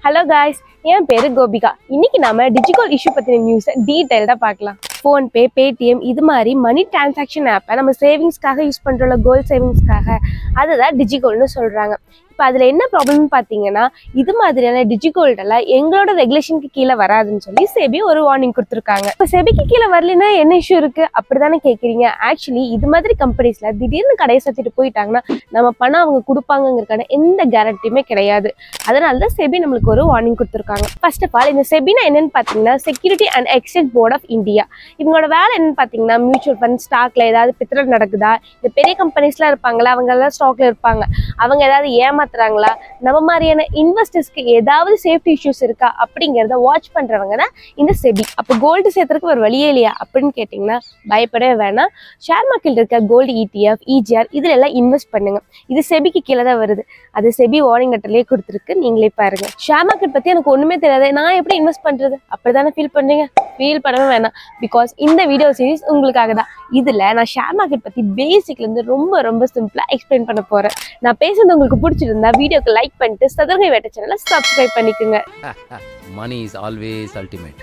Hello guys, என் பேரு கோபிகா. இன்னைக்கு நாம டிஜிட்டல் இஷ்யூ பத்தின நியூஸை டீடைல்டா பார்க்கலாம். ஃபோன்பே, பேடிஎம் இது மாதிரி மணி டிரான்சாக்ஷன் ஆப்பை நம்ம சேவிங்ஸ்க்காக யூஸ் பண்றோம்ல, கோல்ட் சேவிங்ஸ்க்காக, அதுதான் டிஜிகோல்னு சொல்றாங்க. இப்போ அதில் என்ன ப்ராப்ளம்னு பார்த்தீங்கன்னா, இது மாதிரியான டிஜிகோல்டெல்லாம் எங்களோட ரெகுலேஷனுக்கு கீழே வராதுன்னு சொல்லி செபி ஒரு வார்னிங் கொடுத்துருக்காங்க. இப்போ செபிக்கு கீழே வரலன்னா என்ன இஷ்யூ இருக்கு அப்படிதானே கேட்குறீங்க. ஆக்சுவலி இது மாதிரி கம்பெனிஸ்ல திடீர்னு கடையை சத்திட்டு போயிட்டாங்கன்னா நம்ம பணம் அவங்க கொடுப்பாங்கிறதுக்கான எந்த கேரண்டியுமே கிடையாது. அதனால தான் செபி நம்மளுக்கு ஒரு வார்னிங் கொடுத்துருக்காங்க. ஃபர்ஸ்ட் ஆஃப் ஆல், இந்த செபினா என்னன்னு பார்த்தீங்கன்னா security and exchange board of India. இவங்களோட வேலை என்னன்னு பார்த்தீங்கன்னா, மியூச்சுவல் ஃபண்ட் ஸ்டாக்ல ஏதாவது பித்தரல் நடக்குதா, இந்த பெரிய கம்பெனிஸ்லாம் இருப்பாங்களா, அவங்க எல்லாம் ஸ்டாக்ல இருப்பாங்க, அவங்க ஏதாவது ஏமாத்துறாங்களா, நம்ம மாதிரியான இன்வெஸ்டர்ஸ்க்கு ஏதாவது சேஃப்டி இஷ்யூஸ் இருக்கா அப்படிங்கிறத வாட்ச் பண்றவங்க தான் இந்த செபி. அப்போ கோல்டு சேர்த்துறதுக்கு ஒரு வழியே இல்லையா அப்படின்னு கேட்டிங்கன்னா பயப்படவே வேணாம். ஷேர் மார்க்கெட் இருக்க கோல்டு ETF, EGR இதுல எல்லாம் இன்வெஸ்ட் பண்ணுங்க. இது செபிக்கு கீழே தான் வருது. அது செபி வார்னிங் லெட்டர்லயே கொடுத்துருக்கு, நீங்களே பாருங்க. ஷேர் மார்க்கெட் பத்தி எனக்கு ஒண்ணுமே தெரியாது, நான் எப்படி இன்வெஸ்ட் பண்றது அப்படிதானே ஃபீல் பண்றீங்க. ஃபீல் பண்ணவே வேணாம். பிகாஸ் இந்த வீடியோ சீரிஸ் உங்களுக்காக தான். இதுல நான் ஷேர் மார்க்கெட் பத்தி பேசிக்ல இருந்து ரொம்ப சிம்பிளா எக்ஸ்பிளைன் பண்ண போறேன். நான் பேசுறது உங்களுக்கு பிடிச்சிருந்தா வீடியோக்கு லைக் பண்ணிட்டு சதுரகை வேட்டை சேனலை சப்ஸ்கிரைப் பண்ணிக்கோங்க. Money is always ultimate.